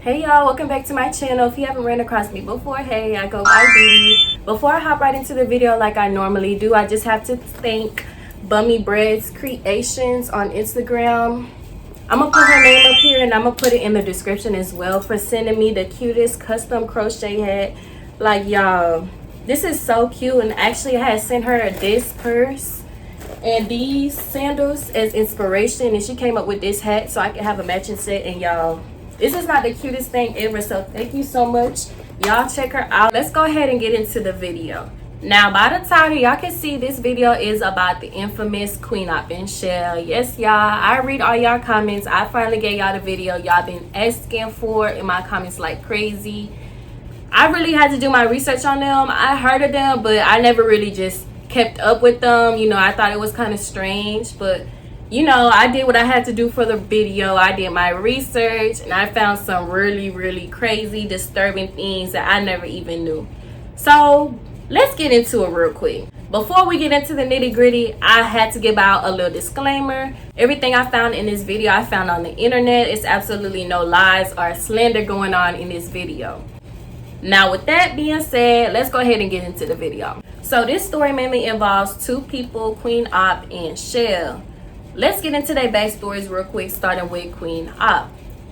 Hey y'all, welcome back to my channel. If you haven't ran across me before, hey, I go by Dee. Before I hop right into the video like I normally do, I just have to thank Bummy Bread's Creations on Instagram. I'm gonna put her name up here and I'm gonna put it in the description as well, for sending me the cutest custom crochet hat. Like, y'all, this is so cute. And actually I had sent her this purse and these sandals as inspiration, and she came up with this hat so I could have a matching set. And y'all, this is not the cutest thing ever, so thank you so much. Y'all check her out. Let's go ahead and get into the video. Now, by the title, y'all can see this video is about the infamous Queen OPP and CHELLE. Yes, y'all, I read all y'all comments. I finally gave y'all the video y'all been asking for in my comments like crazy. I really had to do my research on them. I heard of them, but I never really just kept up with them. You know, I thought it was kind of strange, but you know, I did what I had to do for the video. I did my research and I found some really crazy, disturbing things that I never even knew. So let's get into it real quick. Before we get into the nitty-gritty, I had to give out a little disclaimer. Everything I found in this video I found on the internet. It's absolutely no lies or slander going on in this video. Now, with that being said, let's go ahead and get into the video. So this story mainly involves two people, Queen OPP and CHELLE. Let's get into their backstories real quick, starting with Queen OPP.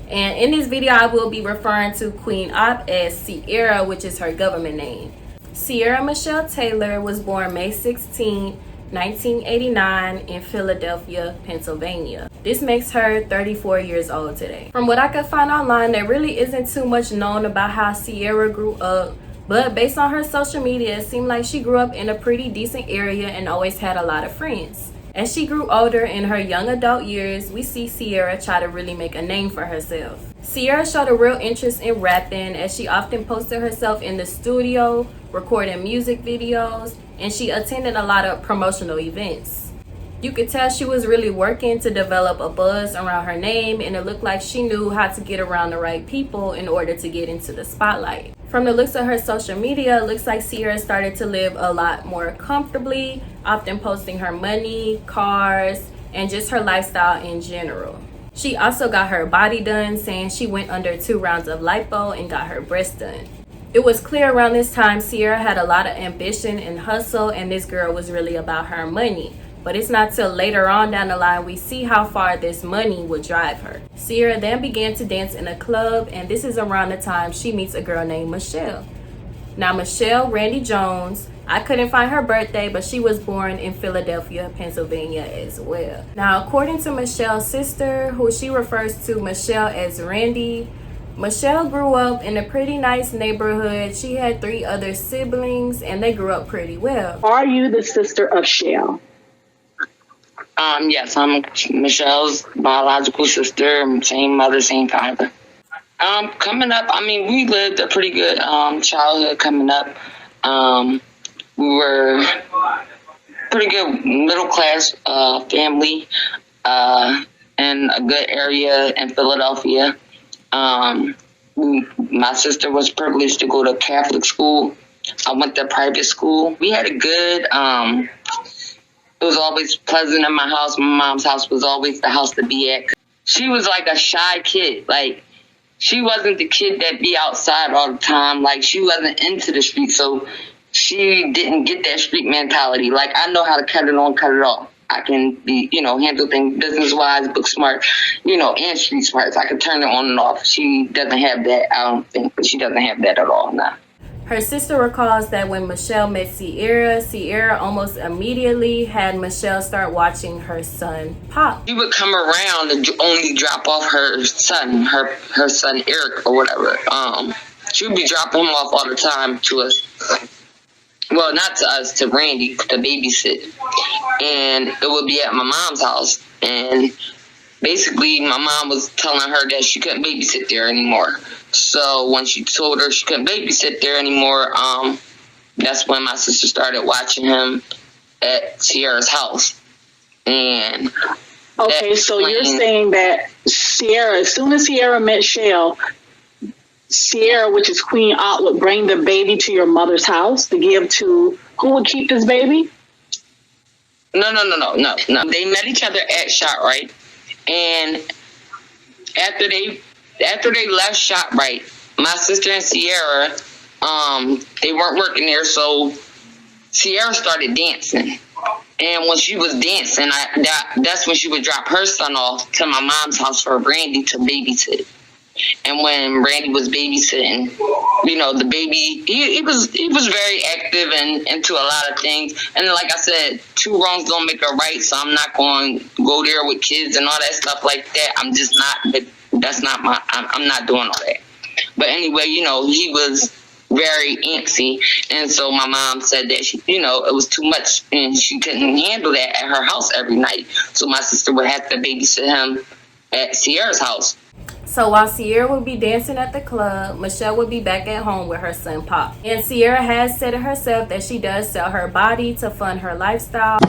And in this video, I will be referring to Queen OPP as Sierra, which is her government name. Sierra Michelle Taylor was born May 16, 1989 in Philadelphia, Pennsylvania. This makes her 34 years old today. From what I could find online, there really isn't too much known about how Sierra grew up, but based on her social media, it seemed like she grew up in a pretty decent area and always had a lot of friends. As she grew older in her young adult years, we see Sierra try to really make a name for herself. Sierra showed a real interest in rapping, as she often posted herself in the studio, recording music videos, and she attended a lot of promotional events. You could tell she was really working to develop a buzz around her name, and it looked like she knew how to get around the right people in order to get into the spotlight. From the looks of her social media, it looks like Sierra started to live a lot more comfortably, often posting her money, cars, and just her lifestyle in general. She also got her body done, saying she went under 2 rounds of lipo and got her breasts done. It was clear around this time Sierra had a lot of ambition and hustle, and this girl was really about her money. But it's not till later on down the line we see how far this money would drive her. Sierra then began to dance in a club, and this is around the time she meets a girl named Michelle. Now, Michelle Randy Jones, I couldn't find her birthday, but she was born in Philadelphia, Pennsylvania as well. Now, according to Michelle's sister, who she refers to Michelle as Randy, Michelle grew up in a pretty nice neighborhood. She had 3 other siblings, and they grew up pretty well. Are you the sister of CHELLE? Yes, I'm Michelle's biological sister, same mother, same father. Coming up, I mean, we lived a pretty good childhood coming up. We were pretty good middle class family in a good area in Philadelphia. My sister was privileged to go to Catholic school. I went to private school. We had a good it was always pleasant in my house. My mom's house was always the house to be at. She was like a shy kid. Like, she wasn't the kid that be outside all the time. Like, she wasn't into the street, so she didn't get that street mentality. Like, I know how to cut it on, cut it off. I can be, handle things business-wise, book smart, and street smart. So I can turn it on and off. She doesn't have that, I don't think, but she doesn't have that at all, nah. Her sister recalls that when Michelle met Sierra almost immediately had Michelle start watching her son Pop. She would come around and only drop off her son, her son Eric or whatever. She would be dropping him off all the time to us. Well, not to us, to Randy, to babysit. And it would be at my mom's house. And basically, my mom was telling her that she couldn't babysit there anymore. So when she told her she couldn't babysit there anymore, that's when my sister started watching him at Sierra's house. And okay, so you're saying that Sierra, as soon as Sierra met CHELLE, Sierra, which is Queen OPP, would bring the baby to your mother's house to give to who would keep this baby? No. They met each other at ShotRite, and after they after they left ShopRite, my sister and Sierra, they weren't working there, so Sierra started dancing. And when she was dancing, that's when she would drop her son off to my mom's house for Randy to babysit. And when Randy was babysitting, you know, the baby, he was very active and into a lot of things. And like I said, two wrongs don't make a right, so I'm not going to go there with kids and all that stuff like that. I'm just not, that's not I'm not doing all that. But anyway, you know, he was very antsy, and so my mom said that she, you know, it was too much and she couldn't handle that at her house every night, so my sister would have to babysit him at Sierra's house. So while Sierra would be dancing at the club, Michelle would be back at home with her son Pop. And Sierra has said it herself that she does sell her body to fund her lifestyle.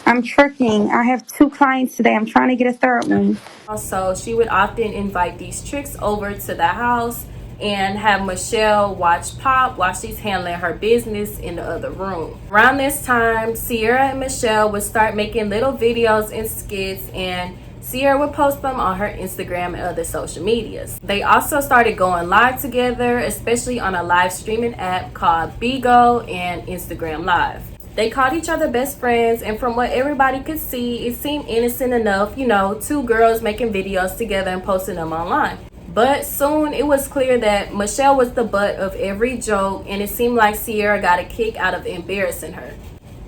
I'm tricking. I have 2 clients today. I'm trying to get a third one. Also, she would often invite these tricks over to the house and have Michelle watch Pop while she's handling her business in the other room. Around this time, Sierra and Michelle would start making little videos and skits, and Sierra would post them on her Instagram and other social medias. They also started going live together, especially on a live streaming app called Bigo and Instagram Live. They called each other best friends, and from what everybody could see, it seemed innocent enough, you know, 2 girls making videos together and posting them online. But soon it was clear that Michelle was the butt of every joke, and it seemed like Sierra got a kick out of embarrassing her.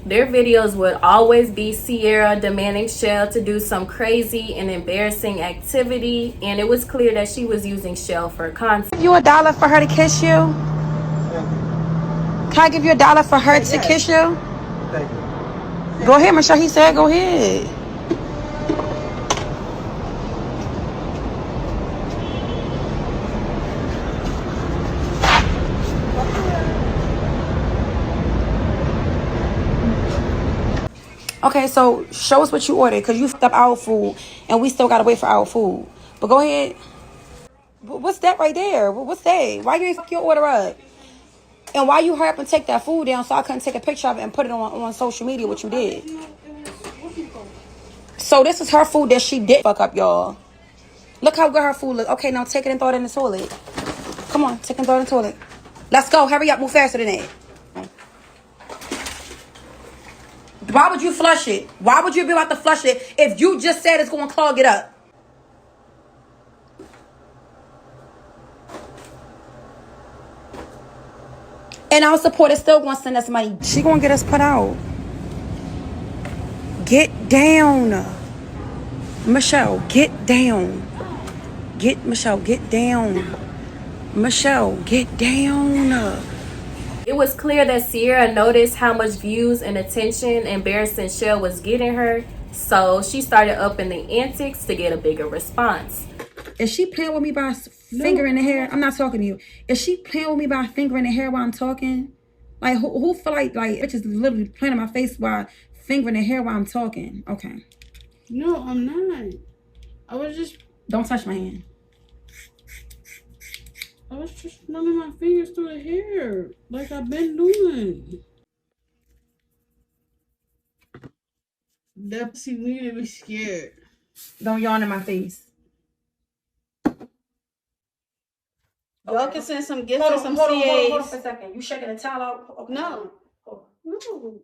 Their videos would always be Sierra demanding Shell to do some crazy and embarrassing activity, and it was clear that she was using Shell for content. Give you $1 for her to kiss you? Can I give you $1 for her to kiss you? Go ahead, Michelle. He said go ahead. Okay, so show us what you ordered, because you fucked up our food and we still gotta wait for our food. But go ahead. What's that right there? What's that? Why you ain't fuck your order up? And why you hurry up and take that food down so I couldn't take a picture of it and put it on social media, what you did? So this is her food that she did fuck up, y'all. Look how good her food looks. Okay, now take it and throw it in the toilet. Come on, take it and throw it in the toilet. Let's go. Hurry up. Move faster than that. Why would you flush it? Why would you be about to flush it if you just said it's going to clog it up? And our supporter still going to send us money. She going to get us put out. Get down. Michelle, get down. Michelle, get down. Michelle, get down. It was clear that Sierra noticed how much views and attention embarrassing Shell was getting her, so she started upping the antics to get a bigger response. Is she playing with me by fingering the hair? I'm not talking to you. Is she playing with me by fingering the hair while I'm talking? Like, who feel like bitches literally playing in my face while fingering the hair while I'm talking? Okay. No, I'm not. I was just... Don't touch my hand. I was just running my fingers through the hair, like I've been doing. That pussy made me scared. Don't yawn in my face. Y'all can send some gifts or some CAs. Hold on for a second. You shaking the towel out? Okay. No. No.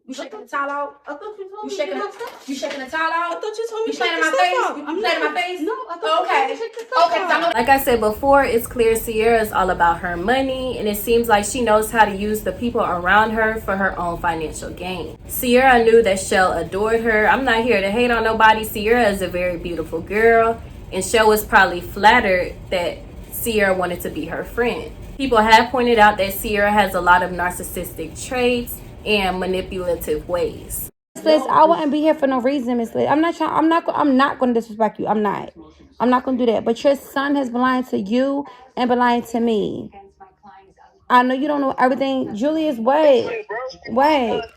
You shaking the towel out? I thought you told You me shaking the towel out? I thought you told me you playing in my face? You playing in my face? No, I thought okay. you told me to Okay. Like I said before, it's clear Sierra is all about her money, and it seems like she knows how to use the people around her for her own financial gain. Sierra knew that Shell adored her. I'm not here to hate on nobody. Sierra is a very beautiful girl, and Shell was probably flattered that Sierra wanted to be her friend. People have pointed out that Sierra has a lot of narcissistic traits and manipulative ways. Liz, I wouldn't be here for no reason, Miss Liz. I'm not going to disrespect you. I'm not going to do that. But your son has been lying to you and been lying to me. I know you don't know everything. Julius, wait. What's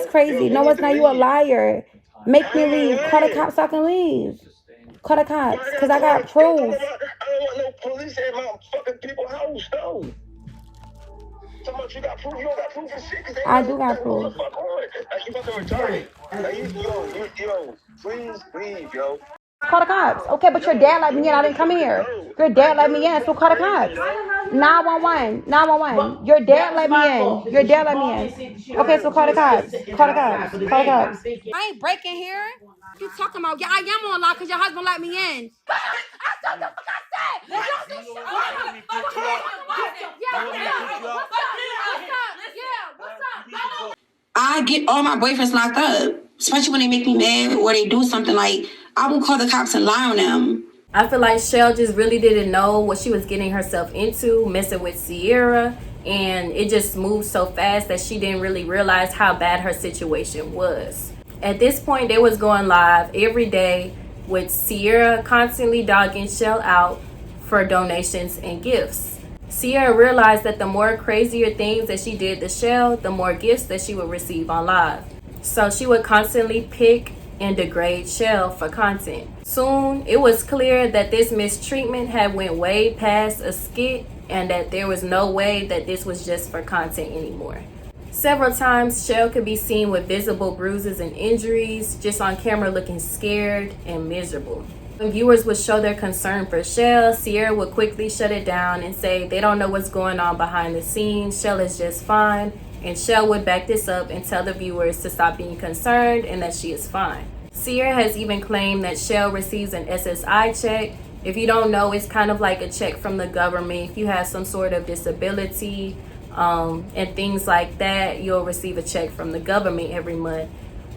crazy? No, it's not. You a liar. Make me leave. Call the cops so I can leave. Call the cops, because I got proof. I don't want no police at my fucking people's house, though. So much you got proof, you don't got proof of shit. I do got proof. Like, you fucking retarded. Like, yo, please leave, yo. call the cops. Okay, but your dad let me in. I didn't come here. Your dad let me in, so call the cops. 911. 911. Your dad let me in. Your dad let me in. Okay, so call the cops. Call the cops. Call the cops. I ain't breaking here. You talking about? Yeah, I am on lock because your husband let me in. I get all my boyfriends locked up, especially when they make me mad or they do something like I will call the cops and lie on them. I feel like Chelle just really didn't know what she was getting herself into, messing with Sierra, and it just moved so fast that she didn't really realize how bad her situation was. At this point, they was going live every day with Sierra constantly dogging Chelle out for donations and gifts. Sierra realized that the more crazier things that she did to Chelle, the more gifts that she would receive on live. So she would constantly pick and degrade Chelle for content. Soon, it was clear that this mistreatment had went way past a skit and that there was no way that this was just for content anymore. Several times, Chelle could be seen with visible bruises and injuries, just on camera looking scared and miserable. When viewers would show their concern for Chelle, Sierra would quickly shut it down and say they don't know what's going on behind the scenes, Chelle is just fine, and Chelle would back this up and tell the viewers to stop being concerned and that she is fine. Sierra has even claimed that Chelle receives an SSI check. If you don't know, it's kind of like a check from the government. If you have some sort of disability and things like that, you'll receive a check from the government every month.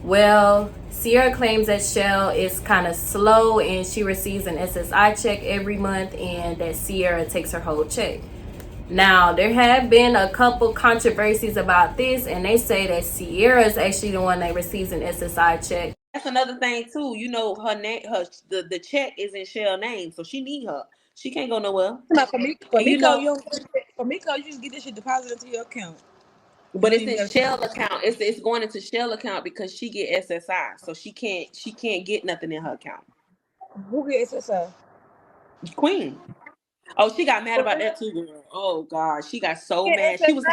Well, Sierra claims that Chelle is kind of slow and she receives an SSI check every month and that Sierra takes her whole check. Now, there have been a couple controversies about this, and they say that Sierra is actually the one that receives an SSI check. That's another thing too. You know, her name, the check is in Chelle's name, so she need her. She can't go nowhere. For me, you just get this shit deposited into your account. But it's in Chelle's account. It's going into Chelle's account because she get SSI, so she can't get nothing in her account. Who get SSI? Queen. Oh, she got mad about that too, girl. Oh God, she got so mad. She was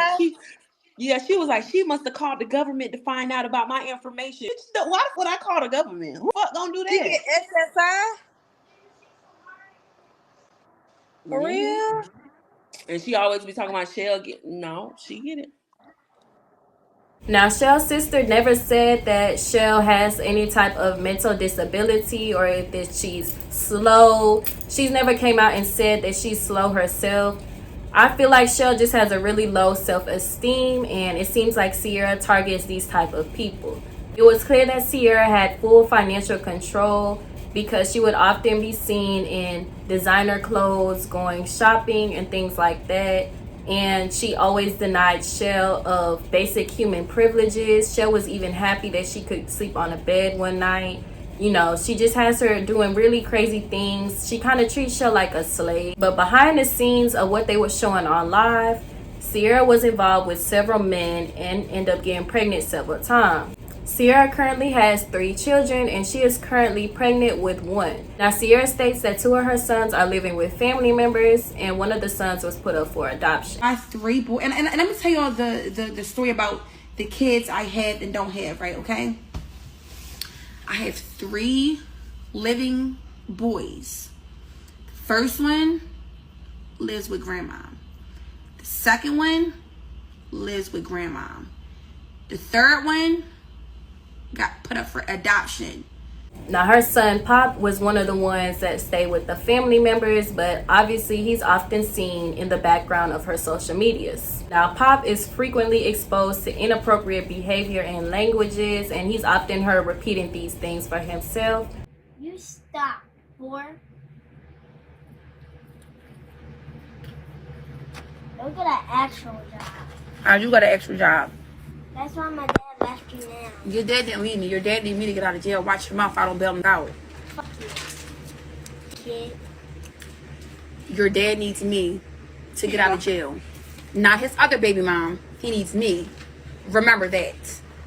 like, she must have called the government to find out about my information. Why would I call the government? Who the fuck gonna do that? She get SSI? For real? And she always be talking about Chelle she get it. Now, Chelle's sister never said that Chelle has any type of mental disability or that she's slow. She's never came out and said that she's slow herself. I feel like Chelle just has a really low self-esteem, and it seems like Sierra targets these type of people. It was clear that Sierra had full financial control because she would often be seen in designer clothes, going shopping and things like that. And she always denied Chelle of basic human privileges. Chelle was even happy that she could sleep on a bed one night. You know, she just has her doing really crazy things. She kind of treats Chelle like a slave. But behind the scenes of what they were showing on live, Sierra was involved with several men and ended up getting pregnant several times. Sierra currently has 3 children and she is currently pregnant with 1. Now, Sierra states that 2 of her sons are living with family members and one of the sons was put up for adoption. I have 3 boys, and let me tell y'all the story about the kids I have and don't have, right? Okay, I have 3 living boys. The first one lives with grandma. The second one lives with grandma. The third one got put up for adoption. Now, her son Pop was one of the ones that stayed with the family members, but obviously he's often seen in the background of her social medias. Now, Pop is frequently exposed to inappropriate behavior and languages, and he's often heard repeating these things for himself. You stop, boy. Go get an actual job. You got an extra job. That's why my dad left you now. Your dad didn't leave me. Your dad needed me to get out of jail. Watch your mouth. I don't bail him out. Fuck you, kid. Your dad needs me to get out of jail. Not his other baby mom. He needs me. Remember that.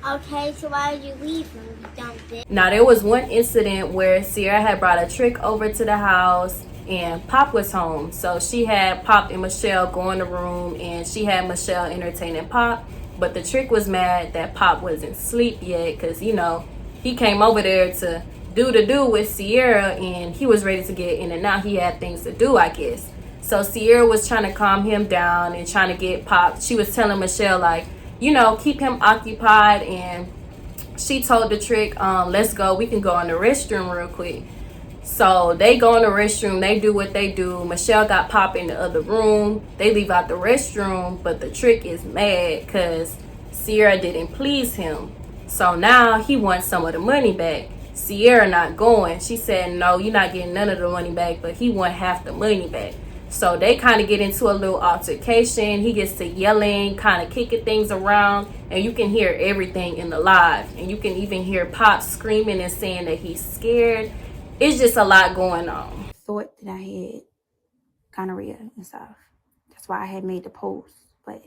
Okay, so why did you leave him, you dumb bitch? Now, there was one incident where Sierra had brought a trick over to the house and Pop was home. So she had Pop and Michelle go in the room and she had Michelle entertaining Pop. But the trick was mad that Pop wasn't asleep yet because, you know, he came over there to do with Sierra, and he was ready to get in and out. He had things to do, I guess. So Sierra was trying to calm him down and trying to get Pop. She was telling Michelle, like, you know, keep him occupied, and she told the Trick, let's go, we can go in the restroom real quick. So they go in the restroom, they do what they do. Michelle got Pop in the other room. They leave out the restroom, but the Trick is mad because Sierra didn't please him. So now he wants some of the money back. Sierra not going. She said, no, you're not getting none of the money back, but he want half the money back. So they kind of get into a little altercation. He gets to yelling, kind of kicking things around, and you can hear everything in the live. And you can even hear Pop screaming and saying that he's scared. It's just a lot going on. Thought that I had gonorrhea and stuff. That's why I had made the post. But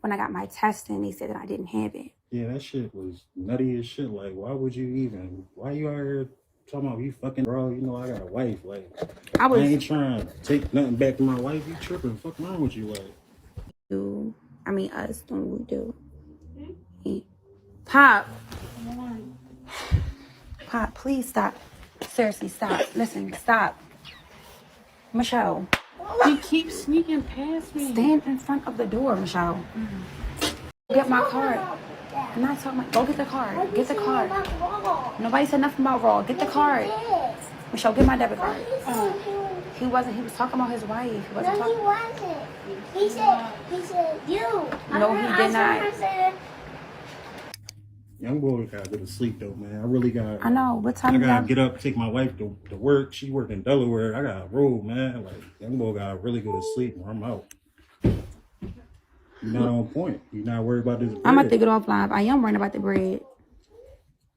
when I got my testing, they said that I didn't have it. Yeah, that shit was nutty as shit. Like, why would you even? Why you out here talking about you fucking bro? You know I got a wife. Like, I ain't trying to take nothing back from my wife. You tripping? Fuck wrong with you? Like, Us doing what we do. Pop, please stop. Seriously, stop. Listen, stop. Michelle. He keeps sneaking past me. Stand in front of the door, Michelle. Get my card. I'm not talking about. Go get the card. Get the card. Nobody said nothing about raw. Get the card. Michelle, get my debit card. He wasn't. He was talking about his wife. He wasn't talking. He wasn't. He said you. No, he did not. young boy gotta go to sleep though, man. I really got. I know. What time? I gotta get up, take my wife to work. She work in Delaware. I gotta roll, man. Like young boy gotta really go to sleep or I'm out. You're not on point. You're not worried about this bread. I'm gonna take it offline. I am worrying about the bread.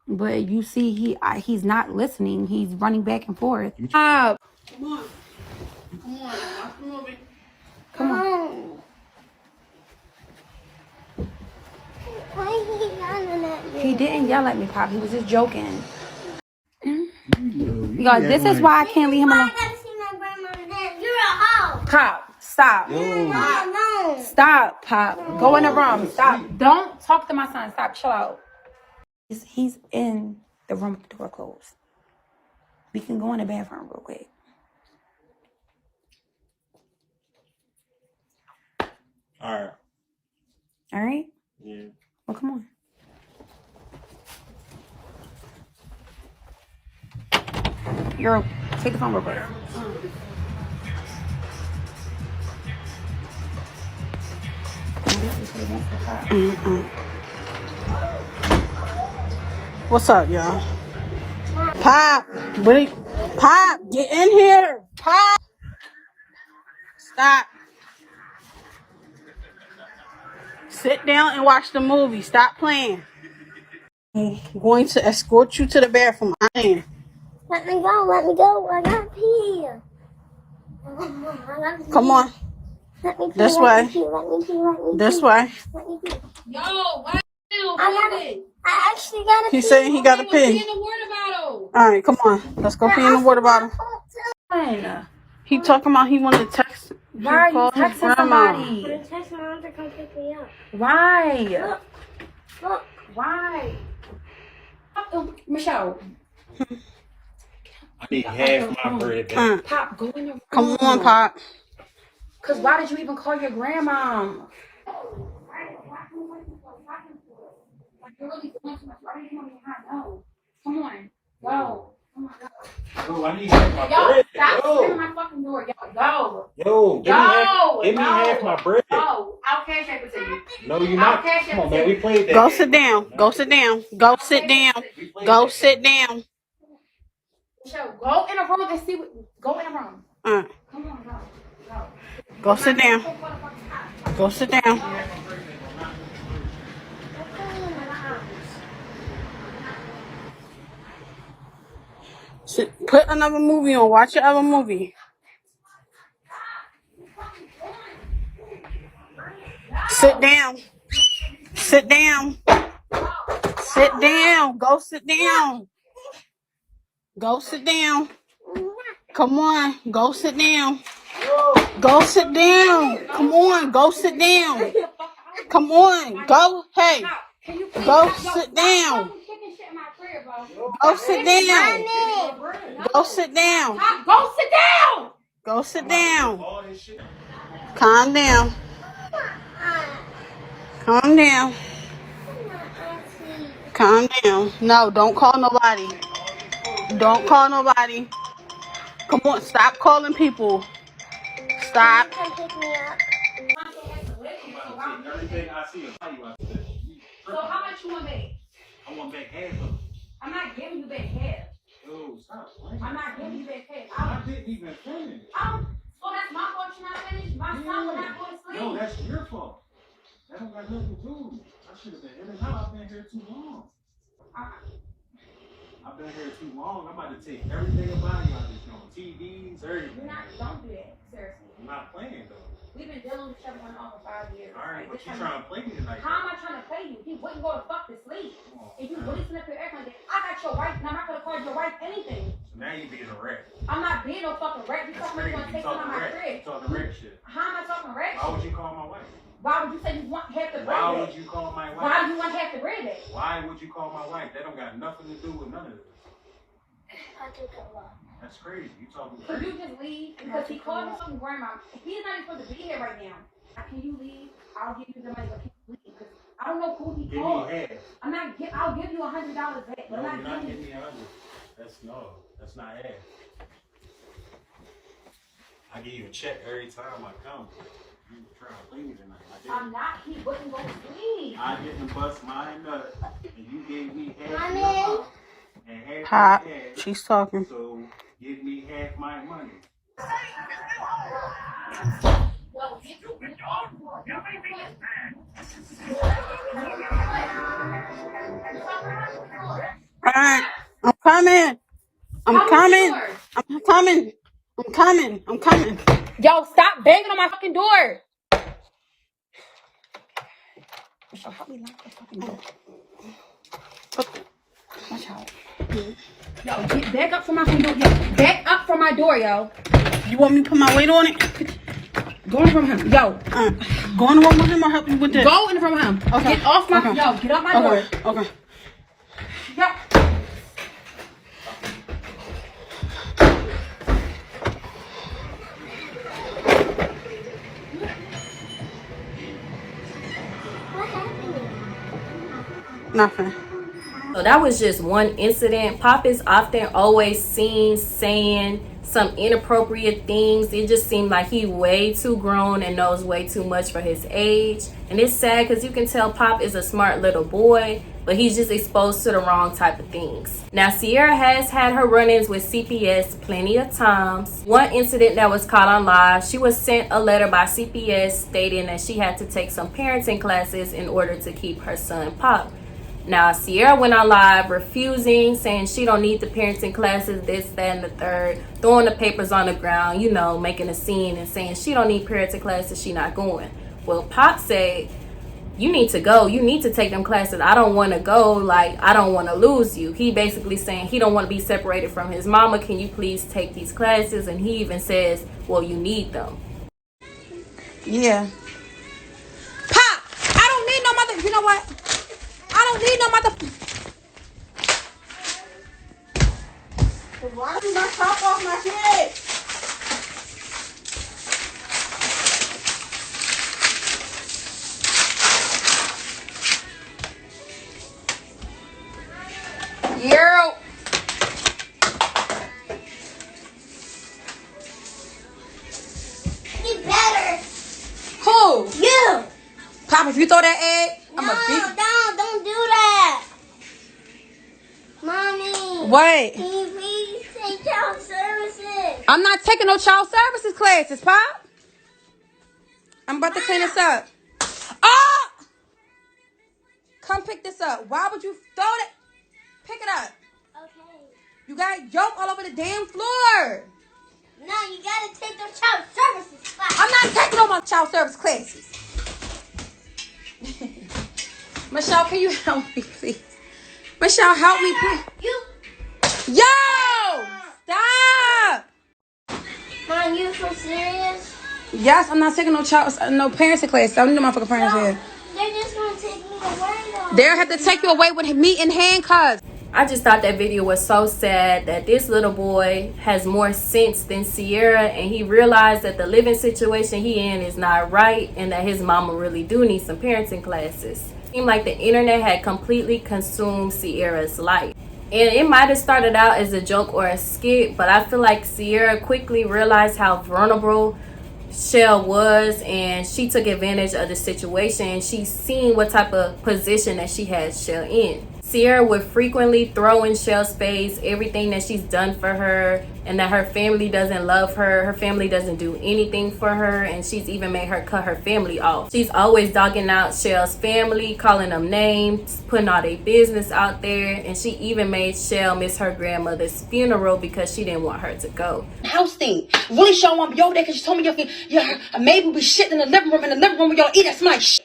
But you see, he's not listening. He's running back and forth. Come on. Come on. Watch the movie. Come on. Why he yelling at me? He didn't yell at me, Pop. He was just joking. Y'all, this is why I can't leave him alone. I gotta see my grandma then. You're a hoe. Pop, stop. No. Stop, Pop. Go in the room. Stop. Don't talk to my son. Stop. Chill out. He's in the room with the door closed. We can go in the bathroom real quick. All right. All right? Yeah. Well, come on. Take the phone real quick. What's up, y'all? Pop, Pop, get in here. Pop, stop. Sit down and watch the movie. Stop playing. I'm going to escort you to the bathroom. I am. Let me go. I gotta pee. Come on. Let me pee. This way. This way. Yo, why I actually gotta pee. He's saying he gotta pee. in the water bottle? All right, come on. Let's go pee in the water bottle. He talking about he wanted to text. Why are you texting somebody? I'm text my mom to come pick me up. Why? Look. Why? Michelle. I need half my bread back. Pop, go in the room. Come on, Pop. Because why did you even call your grandma? Come on. Go. Yo, I need half my bread. Stop slamming my fucking door. Go. Yo, give me half my bread. I'll cash app it to you. No, you're not. Come on, man. We played that. Go sit down. Go sit down. Go sit down. Go sit down. Michelle, go in the room and see what. Go in the room. Come on, go. Go sit down. Go sit down. Put another movie on. Watch your other movie. Sit down. Sit down. Sit down. Go sit down. Go sit down. Come on. Go sit down. Go sit down. Come on. Go sit down. Come on. Go. Hey. Go sit down. Go sit down. Go sit down. Go sit down. Go sit down. Calm down. Calm down. Calm down. No, don't call nobody. Don't call nobody. Come on, stop calling people. Stop. Everything I see is value out there. So how much you want back? I want back half of it. I'm not giving you back half. Yo, stop playing. I'm not giving you back half. I didn't even finish. So that's my fault you're not finished? My son will not go to sleep? No, that's your fault. That don't got nothing to do. I should have been in and out. I've been here too long. I've been here too long. I'm about to take everything about you out this room. TVs, everything. Don't do that. Seriously. I'm not playing though. We've been dealing with each other for 5 years. All right, but you trying to play me tonight? How am I trying to play you? He wouldn't go to fuck to sleep. If you wouldn't sit up here acting like that, I got your wife, and I'm not gonna call your wife anything. So now you being a wreck. I'm not being no fucking wreck. You talking about you want to take someone out my crib? You talking wreck shit. How am I talking wreck shit? Why would you call my wife? Why would you say you want half the bread? Why would you call my wife? Why do you want half the bread back? Why would you call my wife? That don't got nothing to do with none of this. I took a lot. That's crazy. You talking Could you just leave? Because he called me fucking grandma. He's not even supposed to be here right now. Can you leave? I'll give you the money, but can you leave? Because I don't know who he called. Give me half. I'm not. I'll give you $100 back, but No, I'm you're not not giving giving me 100. That's not half. I give you a check every time I come. You trying to play me tonight. I'm not. He wouldn't go to sleep. I didn't bust my nut, and you gave me half Mommy. your money and half Pop, your cash. she's talking. So give me half my money. Alright, I'm coming. I'm coming. I'm coming. I'm coming. I'm coming. Yo, stop banging on my fucking door. Help me lock the fucking door. Watch out. Yo, get back up from my fucking door. Yo, back up from my door, yo. You want me to put my weight on it? Go in from him. Yo. Go in the room with him or help you with this? Go in from him. Okay. Get off my... Okay. Yo, get off my door. Okay. Yo. What happened? Nothing. So that was just one incident. Pop is often always seen saying some inappropriate things. It just seemed like he way too grown and knows way too much for his age. And it's sad because you can tell Pop is a smart little boy, but he's just exposed to the wrong type of things. Now, Sierra has had her run-ins with CPS plenty of times. One incident that was caught on live, she was sent a letter by CPS stating that she had to take some parenting classes in order to keep her son Pop. Now, Sierra went on live refusing, saying she don't need the parenting classes, this, that, and the third, throwing the papers on the ground, you know, making a scene and saying she don't need parenting classes, she not going. Well, Pop said, you need to go. You need to take them classes. I don't want to go. Like, I don't want to lose you. He basically saying he don't want to be separated from his mama. Can you please take these classes? And he even says, well, you need them. Yeah. Pop! I don't need no mother... You know what? I don't need no mother... Why did my top off my head? Yo! You better. Who? You. Pop, if you throw that egg, I'm a beat... Don't do that. Mommy. What? Can you please take child services? I'm not taking no child services classes, Pop. I'm about to clean this up. Oh! Come pick this up. Why would you throw it? Pick it up. Okay. You got yolk all over the damn floor. No, you gotta take those child services class. I'm not taking no more child service classes. Michelle, can you help me, please? Michelle, help me, please. You. Yo! Stop! Mom, you so serious? Yes, I'm not taking no parenting class. I don't need no motherfucking parents here. They're just gonna take me away though. They'll have to take you away with me in handcuffs. I just thought that video was so sad that this little boy has more sense than Sierra, and he realized that the living situation he in is not right and that his mama really do need some parenting classes. It seemed like the internet had completely consumed Sierra's life. And it might have started out as a joke or a skit, but I feel like Sierra quickly realized how vulnerable CHELLE was, and she took advantage of the situation. She's seen what type of position that she has CHELLE in. Sierra would frequently throw in CHELLE's face everything that she's done for her, and that her family doesn't love her, her family doesn't do anything for her, and she's even made her cut her family off. She's always dogging out CHELLE's family, calling them names, putting all their business out there, and she even made CHELLE miss her grandmother's funeral because she didn't want her to go. House thing. Really sure I want to be over there because she told me maybe we shit in the living room where y'all eat. That's my shit.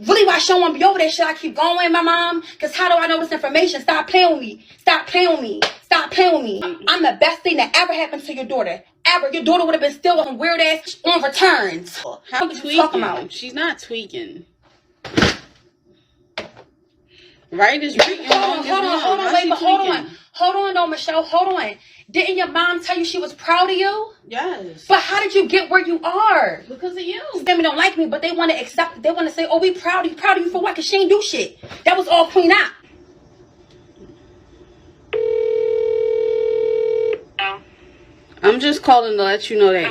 Really why she don't want to be over there? Should I keep going, my mom? Because how do I know this information? Stop playing with me. Stop playing with me. Stop playing with me. I'm the best thing that ever happened to your daughter. Ever. Your daughter would have been still with some weird ass on returns. How what you talking about? She's not tweaking. Right is right. Hold on, though, Michelle. Hold on. Didn't your mom tell you she was proud of you? Yes. But how did you get where you are? Because of you. Family don't like me, but they want to accept. They want to say, "Oh, we proud of you. Proud of you for what? Cause she ain't do shit." That was all Queen out. I'm just calling to let you know that.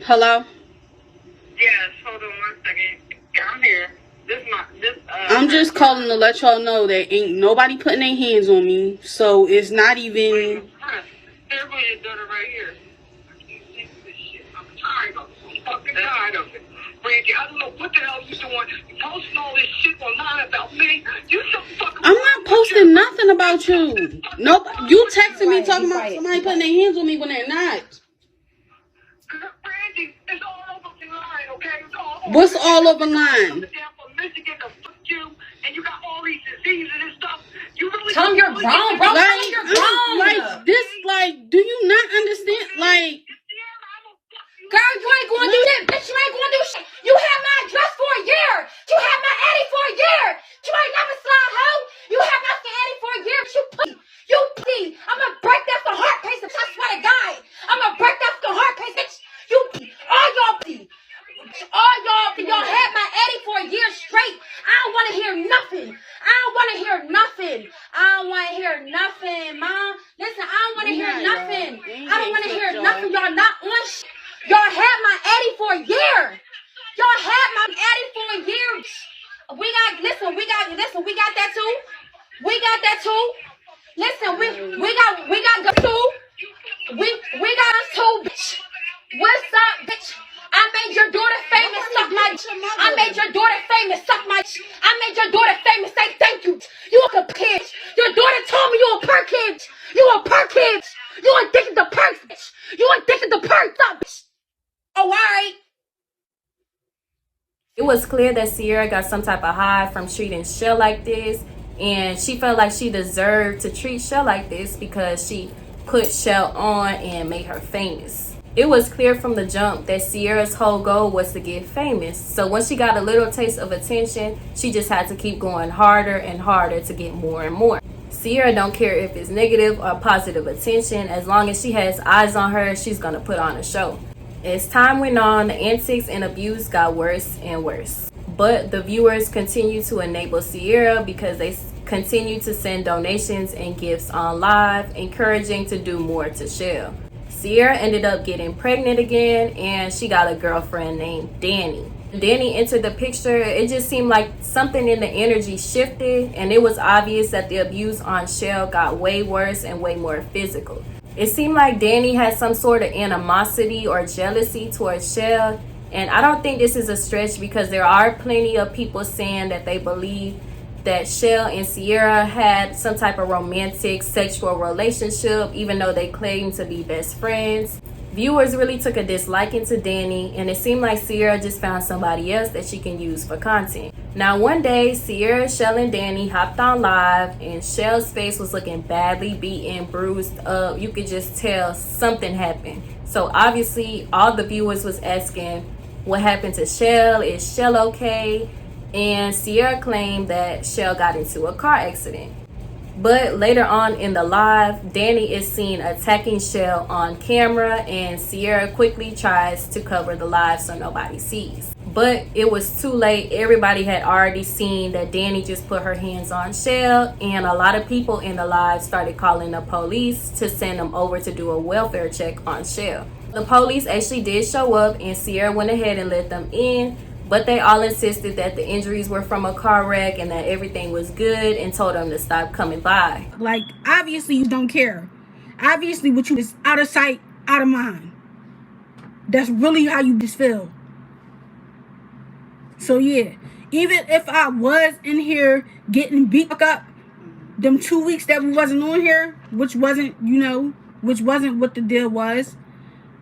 Hello. Yes. Hold on 1 second. I'm here. I'm just calling to let y'all know that ain't nobody putting their hands on me, so it's not even. There go your daughter right here. I can't take this shit. I'm tired of it. I'm fucking tired of it. Randy, I don't know what the hell you doing. You posting all this shit online about me. You so fucking. I'm not posting nothing about you. Nope. You texting me talking about somebody putting their hands on me when they're not. Randy, it's all over the line, okay? It's all over. What's all over line? Michigan to fuck you, and you got all these diseases and stuff. You really tell them you're grown, bro. Tell them you're grown. Like this, like, do you not understand? Like, girl, you ain't going to do that, bitch. You ain't going to do shit. You had my address for a year. You had my Eddie for a year. You ain't never slide hoe. You had my Eddie for a year, but you pussy. You pussy. I'm gonna break that for heart pace. I swear to God, I'm gonna break that for heart pace, bitch. You pussy. All y'all pussy. All y'all had my Eddie for a year straight. I don't want to hear nothing. I don't want to hear nothing. I don't want to hear nothing, mom. Listen, I don't want to hear nothing. I don't want to hear nothing. Y'all not on shit. Y'all had my Eddie for a year. Y'all had my Eddie for a year. We got that too. We got that too. Listen, we got the too. We got us too, bitch. What's up, bitch? I made your daughter famous, suck my. I made your daughter famous, suck my. I made your daughter famous, say thank you. You a kid. Your daughter told me you a perk kid. You a perk kid. You addicted to perks, bitch. You addicted to perks, up, bitch. Oh, alright. It was clear that Sierra got some type of high from treating CHELLE like this, and she felt like she deserved to treat CHELLE like this because she put CHELLE on and made her famous. It was clear from the jump that Sierra's whole goal was to get famous. So once she got a little taste of attention, she just had to keep going harder and harder to get more and more. Sierra don't care if it's negative or positive attention. As long as she has eyes on her, she's gonna put on a show. As time went on, the antics and abuse got worse and worse. But the viewers continue to enable Sierra because they continue to send donations and gifts on live, encouraging to do more to CHELLE. Sierra ended up getting pregnant again, and she got a girlfriend named Danny. Danny entered the picture. It just seemed like something in the energy shifted, and it was obvious that the abuse on CHELLE got way worse and way more physical. It seemed like Danny had some sort of animosity or jealousy towards CHELLE, and I don't think this is a stretch because there are plenty of people saying that they believe that CHELLE and Sierra had some type of romantic sexual relationship, even though they claim to be best friends. Viewers really took a disliking to Danny, and it seemed like Sierra just found somebody else that she can use for content. Now one day, Sierra, CHELLE, and Danny hopped on live, and CHELLE's face was looking badly beaten, bruised up. You could just tell something happened. So obviously all the viewers was asking, what happened to CHELLE? Is CHELLE okay? And Sierra claimed that CHELLE got into a car accident. But later on in the live, Danny is seen attacking Chelle on camera, and Sierra quickly tries to cover the live so nobody sees. But it was too late. Everybody had already seen that Danny just put her hands on Chelle, and a lot of people in the live started calling the police to send them over to do a welfare check on Chelle. The police actually did show up, and Sierra went ahead and let them in, but they all insisted that the injuries were from a car wreck and that everything was good, and told them to stop coming by. Like, obviously you don't care. Obviously what you is out of sight, out of mind. That's really how you just feel. So yeah, even if I was in here getting beat up, them 2 weeks that we wasn't on here, which wasn't, you know, which wasn't what the deal was,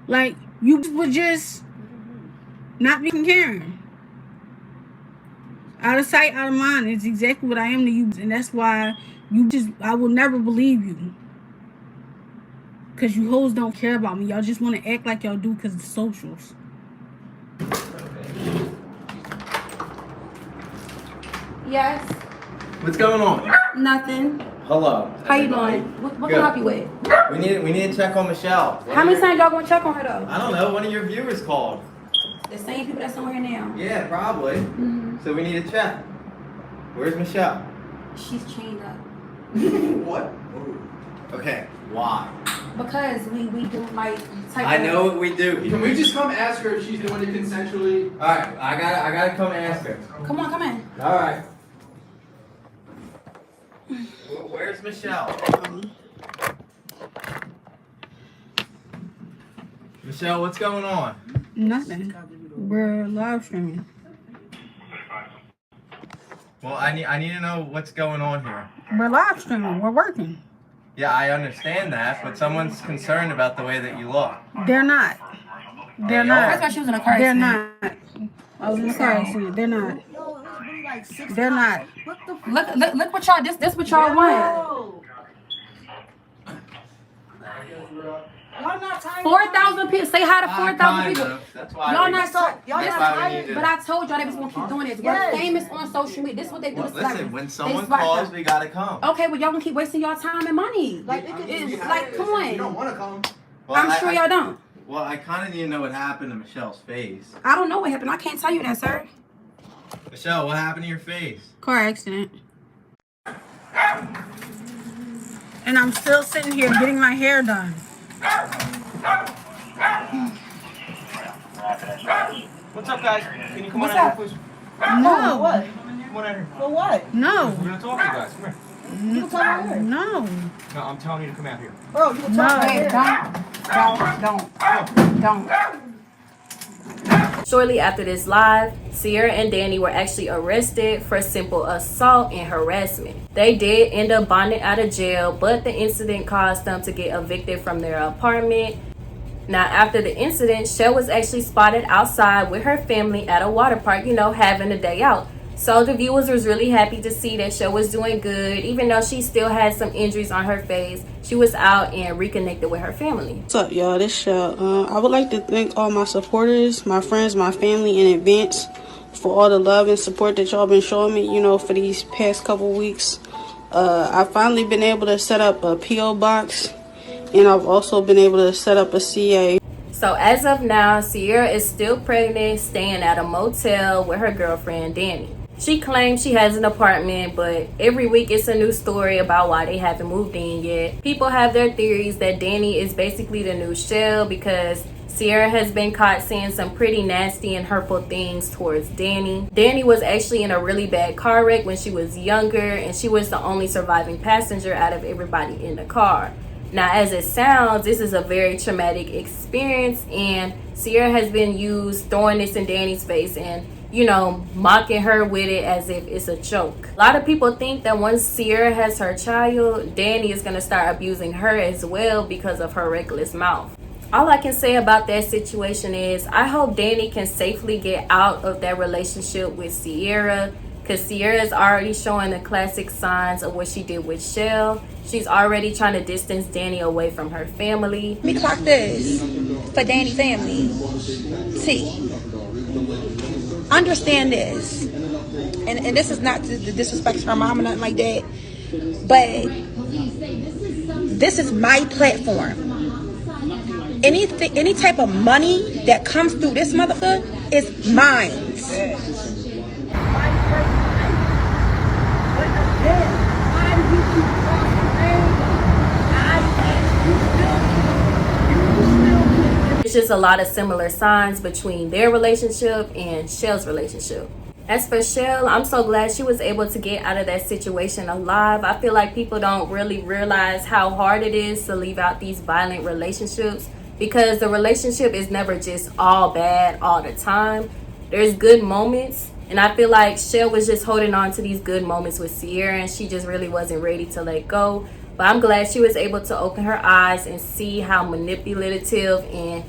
like, you would just not be caring. Out of sight, out of mind is exactly what I am to you, and that's why I will never believe you. Because you hoes don't care about me. Y'all just want to act like y'all do because of the socials. Yes. What's going on? Nothing. Hello. How you doing? What can I help you with? We need to check on Michelle. How many times y'all gonna check on her though? I don't know. One of your viewers called. The same people that's on here now. Yeah, probably. So we need to check. Where's Michelle? She's chained up. What? Okay. Why? Because we do like type I know what we do. Can we just come ask her if she's doing it consensually? All right. I gotta come ask her. Come on, come in. All right. Where's Michelle? Michelle, what's going on? Nothing. We're live streaming. Well, I need to know what's going on here. We're live streaming. We're working. Yeah, I understand that, but someone's concerned about the way that you look. They're not. They're not. That's why she was in a car They're accident. not. I was in a car accident. They're not. They're not. Look what y'all. This what y'all want. 4,000 people. Say hi to 4,000 people. That's why Y'all not so. Y'all not tired. But I told y'all they was gonna keep doing this. We're famous on social media. This is what they do. Well, listen, when someone calls, we gotta come. Okay, well y'all gonna keep wasting y'all time and money. Like come on. You don't want to come. Well, I'm sure y'all don't. Well, I kind of need to know what happened to Michelle's face. I don't know what happened. I can't tell you that, sir. Michelle, what happened to your face? Car accident. And I'm still sitting here getting my hair done. What's up, guys? Can you come What's on out up? here, please? No. What? Come on out here. For what? No. We're gonna talk to you guys. Come here. You can tell me. No. No, I'm telling you to come out here. Bro, you can tell me. Don't. Shortly after this live, Sierra and Danny were actually arrested for simple assault and harassment. They did end up bonding out of jail, but the incident caused them to get evicted from their apartment. Now, after the incident, Chelle was actually spotted outside with her family at a water park, you know, having a day out. So the viewers was really happy to see that Chelle was doing good. Even though she still had some injuries on her face, she was out and reconnected with her family. What's up, y'all? This Chelle. I would like to thank all my supporters, my friends, my family in advance for all the love and support that y'all been showing me, you know, for these past couple weeks. I've finally been able to set up a P.O. box, and I've also been able to set up a CA. So as of now, Sierra is still pregnant, staying at a motel with her girlfriend, Danny. She claims she has an apartment, but every week it's a new story about why they haven't moved in yet. People have their theories that Danny is basically the new Chelle because Sierra has been caught saying some pretty nasty and hurtful things towards Danny. Danny was actually in a really bad car wreck when she was younger, and she was the only surviving passenger out of everybody in the car. Now, as it sounds, this is a very traumatic experience, and Sierra has been used throwing this in Danny's face and, you know, mocking her with it as if it's a joke. A lot of people think that once Sierra has her child, Danny is going to start abusing her as well because of her reckless mouth. All I can say about that situation is I hope Danny can safely get out of that relationship with Sierra, because Sierra is already showing the classic signs of what she did with Chelle. She's already trying to distance Danny away from her family. Let me clock this for Danny family. T. Understand this. And this is not to disrespect her mom or nothing like that. but this is my platform. Any type of money that comes through this motherfucker is mine. It's just a lot of similar signs between their relationship and Chelle's relationship. As for Chelle, I'm so glad she was able to get out of that situation alive. I feel like people don't really realize how hard it is to leave out these violent relationships, because the relationship is never just all bad all the time. There's good moments, and I feel like Chelle was just holding on to these good moments with Sierra, and she just really wasn't ready to let go. But I'm glad she was able to open her eyes and see how manipulative and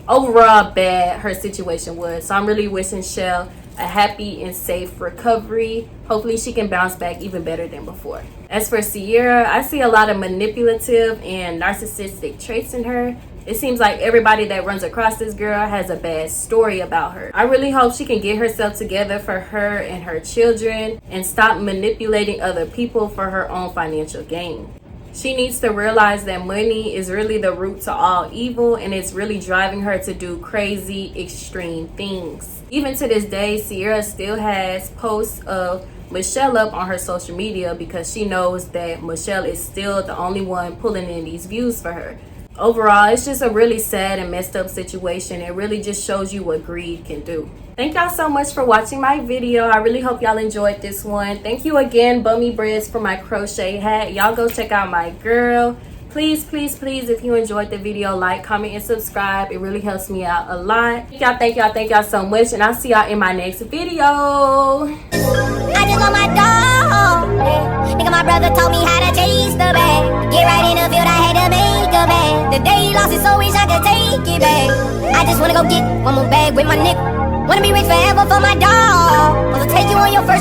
overall bad her situation was. So I'm really wishing Chelle a happy and safe recovery. Hopefully she can bounce back even better than before. As for Sierra, I see a lot of manipulative and narcissistic traits in her. It seems like everybody that runs across this girl has a bad story about her. I really hope she can get herself together for her and her children and stop manipulating other people for her own financial gain. She needs to realize that money is really the root to all evil, and it's really driving her to do crazy, extreme things. Even to this day, Sierra still has posts of Michelle up on her social media because she knows that Michelle is still the only one pulling in these views for her. Overall, it's just a really sad and messed up situation. It really just shows you what greed can do. Thank y'all so much for watching my video. I really hope y'all enjoyed this one. Thank you again, Bummy Breads, for my crochet hat. Y'all go check out my girl. Please, please, please, if you enjoyed the video, like, comment, and subscribe. It really helps me out a lot. Thank y'all so much, and I'll see y'all in my next video. I just want my dog. Yeah. Nigga, my brother told me how to chase the bag. Get right in the field, I had to make a bag. The day he lost it, so wish I could take it back. I just wanna go get one more bag with my nigga. Wanna be rich forever for my dog. Wanna take you on your first